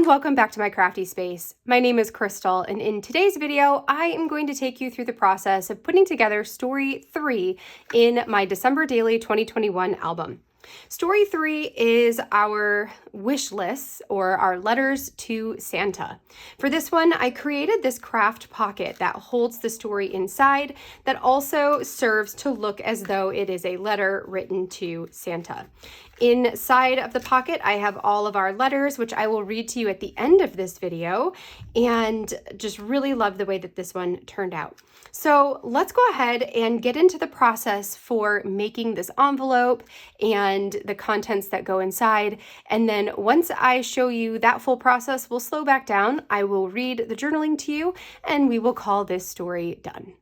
and welcome back to my crafty space. My name is Crystal, and in today's video, I am going to take you through the process of putting together Story 3 in my December Daily 2021 album. Story 3 is our wish lists, or our letters to Santa. For this one, I created this craft pocket that holds the story inside that also serves to look as though it is a letter written to Santa. Inside of the pocket, I have all of our letters, which I will read to you at the end of this video, and just really love the way that this one turned out. So let's go ahead and get into the process for making this envelope and the contents that go inside. And then once I show you that full process, we'll slow back down. I will read the journaling to you, and we will call this story done.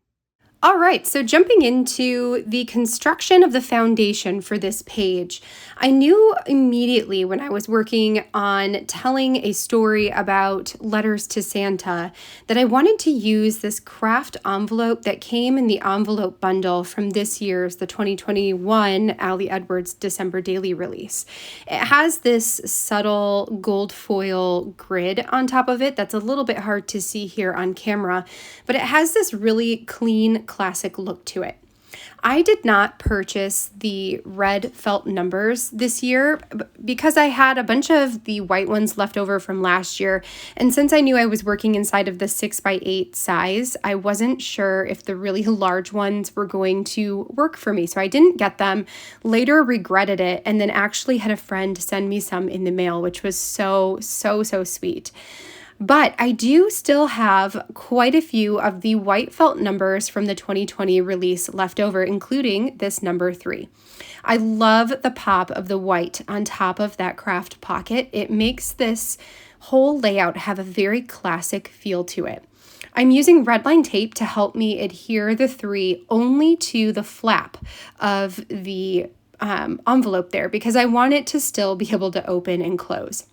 All right, so jumping into the construction of the foundation for this page, I knew immediately when I was working on telling a story about letters to Santa that I wanted to use this craft envelope that came in the envelope bundle from this year's, the 2021 Ali Edwards December Daily release. It has this subtle gold foil grid on top of it that's a little bit hard to see here on camera, but it has this really clean, classic look to it. I did not purchase the red felt numbers this year because I had a bunch of the white ones left over from last year. And since I knew I was working inside of the 6x8 size, I wasn't sure if the really large ones were going to work for me. So I didn't get them, later regretted it, and then actually had a friend send me some in the mail, which was so sweet. But I do still have quite a few of the white felt numbers from the 2020 release left over, including this number 3. I love the pop of the white on top of that craft pocket. It makes this whole layout have a very classic feel to it. I'm using redline tape to help me adhere the 3 only to the flap of the envelope there because I want it to still be able to open and close.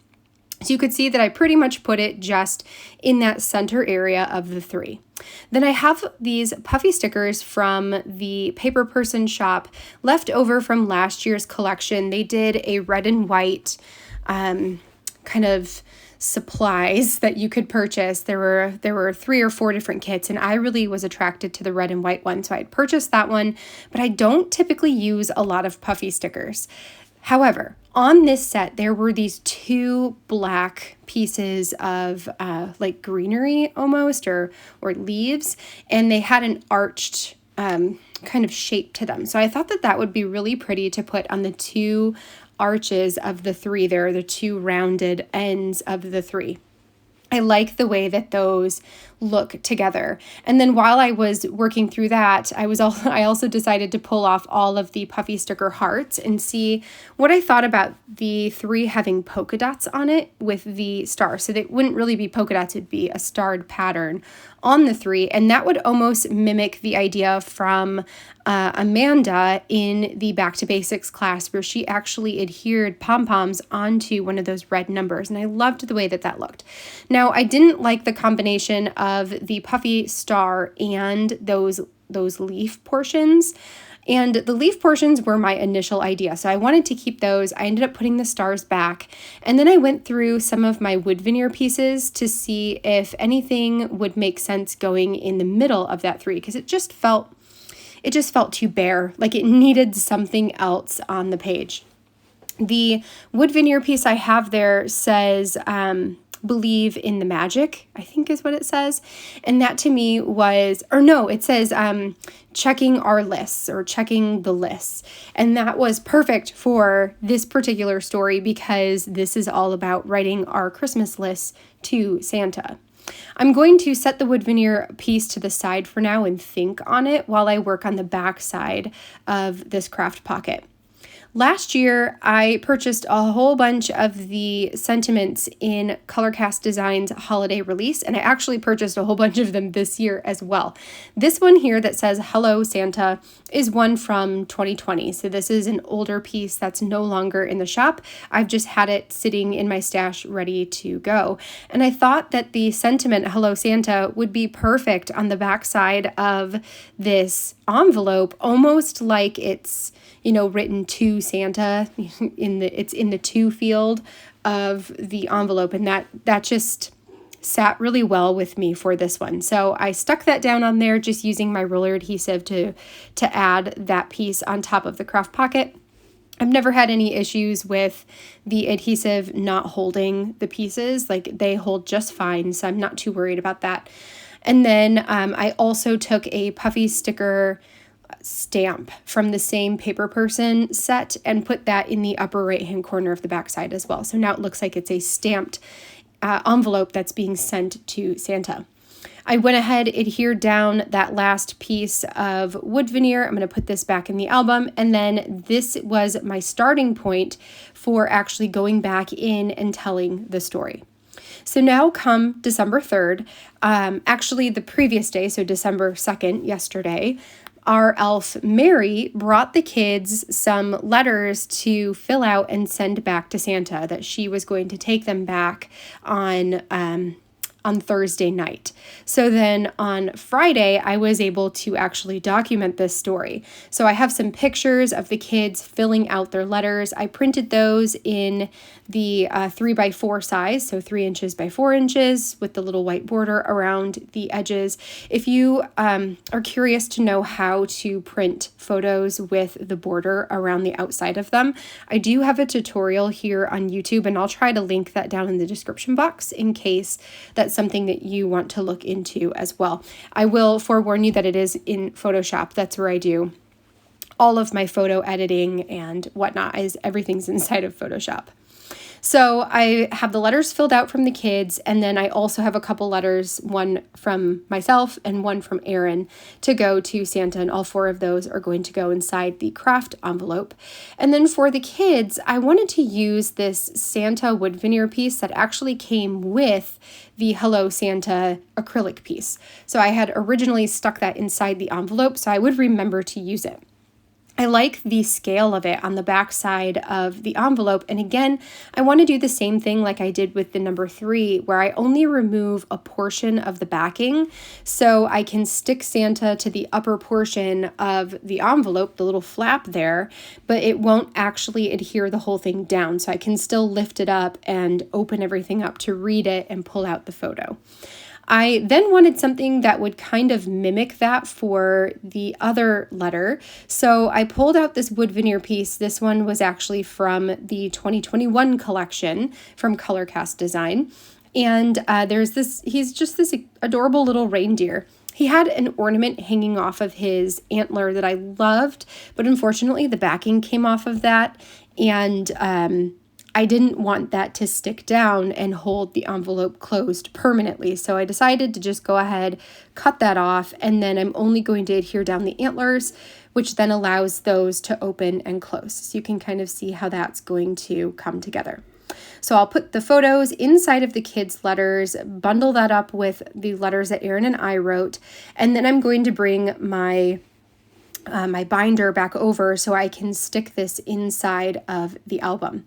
So you could see that I pretty much put it just in that center area of the 3. Then I have these puffy stickers from the Paper Person shop left over from last year's collection. They did a red and white kind of supplies that you could purchase. There were 3 or 4 different kits, and I really was attracted to the red and white one. So I'd purchased that one, but I don't typically use a lot of puffy stickers. However, on this set, there were these 2 black pieces of like greenery almost, or leaves, and they had an arched kind of shape to them. So I thought that would be really pretty to put on the 2 arches of the 3 there, the 2 rounded ends of the 3. I like the way that those look together. And then while I was working through that, I also decided to pull off all of the puffy sticker hearts and see what I thought about the 3 having polka dots on it with the star. So they wouldn't really be polka dots, it'd be a starred pattern on the 3. And that would almost mimic the idea from Amanda in the Back to Basics class, where she actually adhered pom-poms onto one of those red numbers. And I loved the way that looked. Now, I didn't like the combination of the puffy star and those leaf portions. And the leaf portions were my initial idea, so I wanted to keep those. I ended up putting the stars back, and then I went through some of my wood veneer pieces to see if anything would make sense going in the middle of that 3, because it just felt too bare, like it needed something else on the page. The wood veneer piece I have there says, believe in the magic, I think is what it says. And that to me it says checking our lists, or checking the lists. And that was perfect for this particular story because this is all about writing our Christmas lists to Santa. I'm going to set the wood veneer piece to the side for now and think on it while I work on the back side of this craft pocket. Last year, I purchased a whole bunch of the sentiments in Colorcast Designs holiday release, and I actually purchased a whole bunch of them this year as well. This one here that says Hello Santa is one from 2020, so this is an older piece that's no longer in the shop. I've just had it sitting in my stash ready to go, and I thought that the sentiment Hello Santa would be perfect on the back side of this envelope, almost like it's written to Santa it's in the to field of the envelope, and that just sat really well with me for this one. So I stuck that down on there just using my roller adhesive to add that piece on top of the craft pocket. I've never had any issues with the adhesive not holding the pieces. Like, they hold just fine, so I'm not too worried about that. And then I also took a puffy sticker stamp from the same paper person set and put that in the upper right hand corner of the back side as well. So now it looks like it's a stamped envelope that's being sent to Santa. I went ahead, adhered down that last piece of wood veneer. I'm going to put this back in the album, and then this was my starting point for actually going back in and telling the story. So now come December 3rd, actually the previous day, so December 2nd, yesterday, our elf Mary brought the kids some letters to fill out and send back to Santa, that she was going to take them back on Thursday night. So then on Friday, I was able to actually document this story. So I have some pictures of the kids filling out their letters. I printed those in the 3x4 size, so 3 inches by 4 inches with the little white border around the edges. If you are curious to know how to print photos with the border around the outside of them, I do have a tutorial here on YouTube, and I'll try to link that down in the description box in case that's something that you want to look into as well. I will forewarn you that it is in Photoshop. That's where I do all of my photo editing and whatnot. Everything's inside of Photoshop. So I have the letters filled out from the kids, and then I also have a couple letters, one from myself and one from Aaron, to go to Santa, and all 4 of those are going to go inside the craft envelope. And then for the kids, I wanted to use this Santa wood veneer piece that actually came with the Hello Santa acrylic piece. So I had originally stuck that inside the envelope, so I would remember to use it. I like the scale of it on the back side of the envelope. And again, I want to do the same thing like I did with the number 3, where I only remove a portion of the backing so I can stick Santa to the upper portion of the envelope, the little flap there, but it won't actually adhere the whole thing down. So I can still lift it up and open everything up to read it and pull out the photo. I then wanted something that would kind of mimic that for the other letter. So I pulled out this wood veneer piece. This one was actually from the 2021 collection from Colorcast Design. And he's just this adorable little reindeer. He had an ornament hanging off of his antler that I loved, but unfortunately the backing came off of that. And I didn't want that to stick down and hold the envelope closed permanently. So I decided to just go ahead, cut that off, and then I'm only going to adhere down the antlers, which then allows those to open and close. So you can kind of see how that's going to come together. So I'll put the photos inside of the kids' letters, bundle that up with the letters that Aaron and I wrote, and then I'm going to bring my binder back over so I can stick this inside of the album.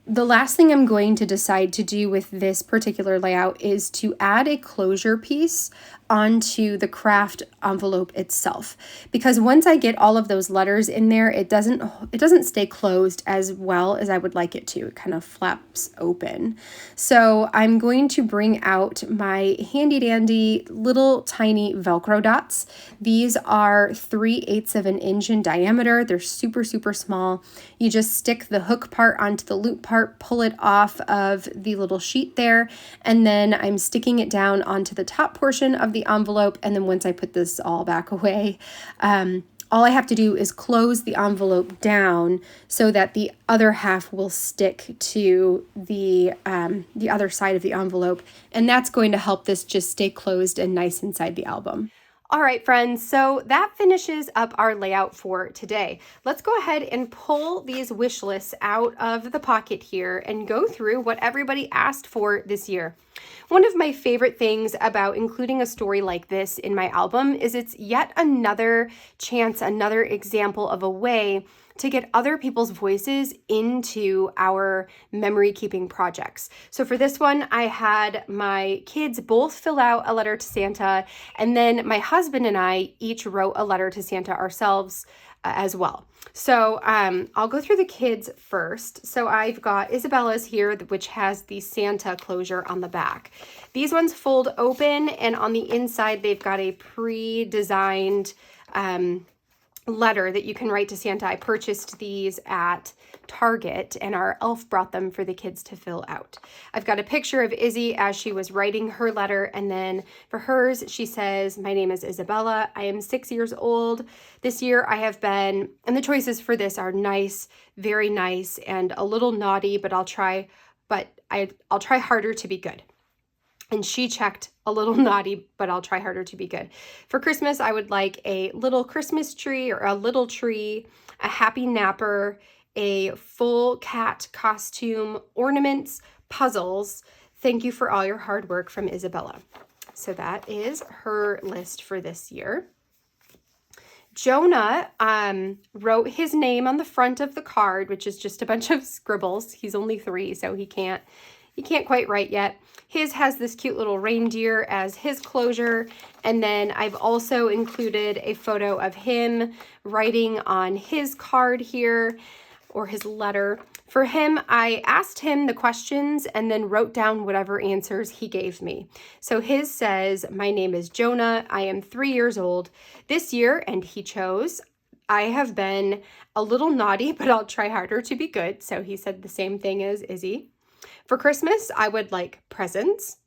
The last thing I'm going to decide to do with this particular layout is to add a closure piece onto the craft envelope itself, because once I get all of those letters in there, it doesn't stay closed as well as I would like it to. It kind of flaps open. So I'm going to bring out my handy dandy little tiny Velcro dots. These are 3/8 of an inch in diameter. They're super, super small. You just stick the hook part onto the loop part, pull it off of the little sheet there, and then I'm sticking it down onto the top portion of the envelope. And then once I put this all back away, all I have to do is close the envelope down so that the other half will stick to the other side of the envelope. And that's going to help this just stay closed and nice inside the album. All right, friends, so that finishes up our layout for today. Let's go ahead and pull these wish lists out of the pocket here and go through what everybody asked for this year. One of my favorite things about including a story like this in my album is it's yet another chance, another example of a way to get other people's voices into our memory keeping projects. So for this one, I had my kids both fill out a letter to Santa, and then my husband and I each wrote a letter to Santa ourselves as well. So I'll go through the kids first. So I've got Isabella's here, which has the Santa closure on the back. These ones fold open, and on the inside they've got a pre-designed letter that you can write to Santa. I purchased these at Target, and our elf brought them for the kids to fill out. I've got a picture of Izzy as she was writing her letter, and then for hers, she says, "My name is Isabella. I am 6 years old. This year I have been," and the choices for this are nice, very nice, and a little naughty, but I'll try harder to be good. And she checked a little naughty, but I'll try harder to be good. For Christmas, I would like a little Christmas tree or a little tree, a happy napper, a full cat costume, ornaments, puzzles. Thank you for all your hard work, from Isabella. So that is her list for this year. Jonah wrote his name on the front of the card, which is just a bunch of scribbles. He's only 3, so he can't quite write yet. His has this cute little reindeer as his closure. And then I've also included a photo of him writing on his card here, or his letter. For him, I asked him the questions and then wrote down whatever answers he gave me. So his says, "My name is Jonah. I am 3 years old. This year," and he chose, "I have been a little naughty, but I'll try harder to be good." So he said the same thing as Izzy. For Christmas, I would like presents,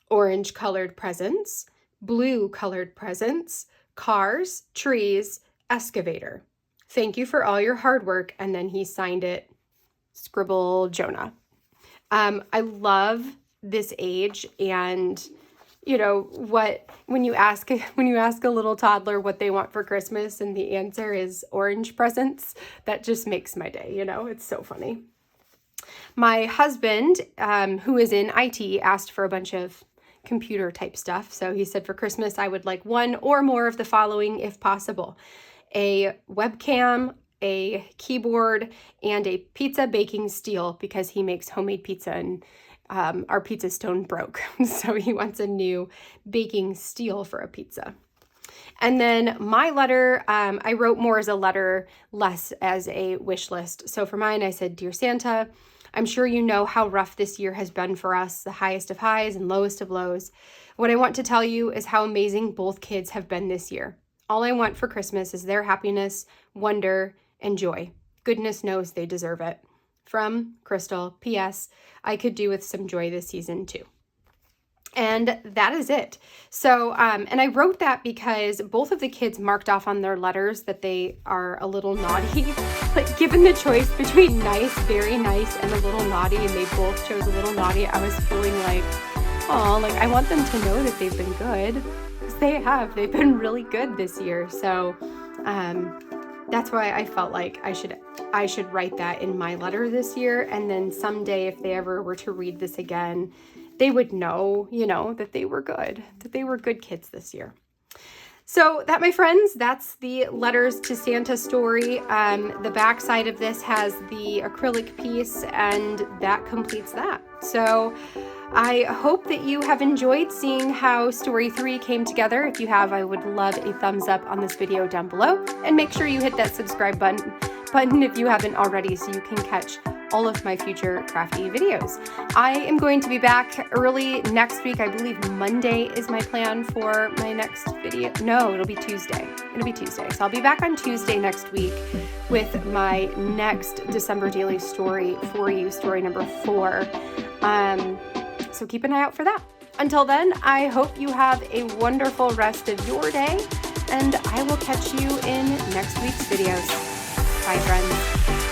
orange colored presents, blue colored presents, cars, trees, excavator. Thank you for all your hard work. And then he signed it, Scribble Jonah. I love this age, and you know what, when you ask a little toddler what they want for Christmas and the answer is orange presents, that just makes my day. It's so funny. My husband, who is in IT, asked for a bunch of computer type stuff. So he said, for Christmas, I would like one or more of the following if possible: a webcam, a keyboard, and a pizza baking steel, because he makes homemade pizza and our pizza stone broke. So he wants a new baking steel for a pizza. And then my letter, I wrote more as a letter, less as a wish list. So for mine, I said, "Dear Santa, I'm sure you know how rough this year has been for us, the highest of highs and lowest of lows. What I want to tell you is how amazing both kids have been this year. All I want for Christmas is their happiness, wonder, and joy. Goodness knows they deserve it. From Crystal, P.S. I could do with some joy this season too." And that is it. So, and I wrote that because both of the kids marked off on their letters that they are a little naughty. Like, given the choice between nice, very nice, and a little naughty, and they both chose a little naughty, I was feeling like, oh, like I want them to know that they've been good. Because they have. They've been really good this year. So, that's why I felt like I should write that in my letter this year. And then someday, if they ever were to read this again, they would know, that they were good, that they were good kids this year. So that, my friends, that's the Letters to Santa story. The back side of this has the acrylic piece, and that completes that. So I hope that you have enjoyed seeing how story 3 came together. If you have, I would love a thumbs up on this video down below, and make sure you hit that subscribe button if you haven't already, so you can catch all of my future crafty videos. I am going to be back early next week. I believe Monday is my plan for my next video. No, it'll be Tuesday. So I'll be back on Tuesday next week with my next December daily story for you, story number 4. So keep an eye out for that. Until then, I hope you have a wonderful rest of your day, and I will catch you in next week's videos. Bye, friends.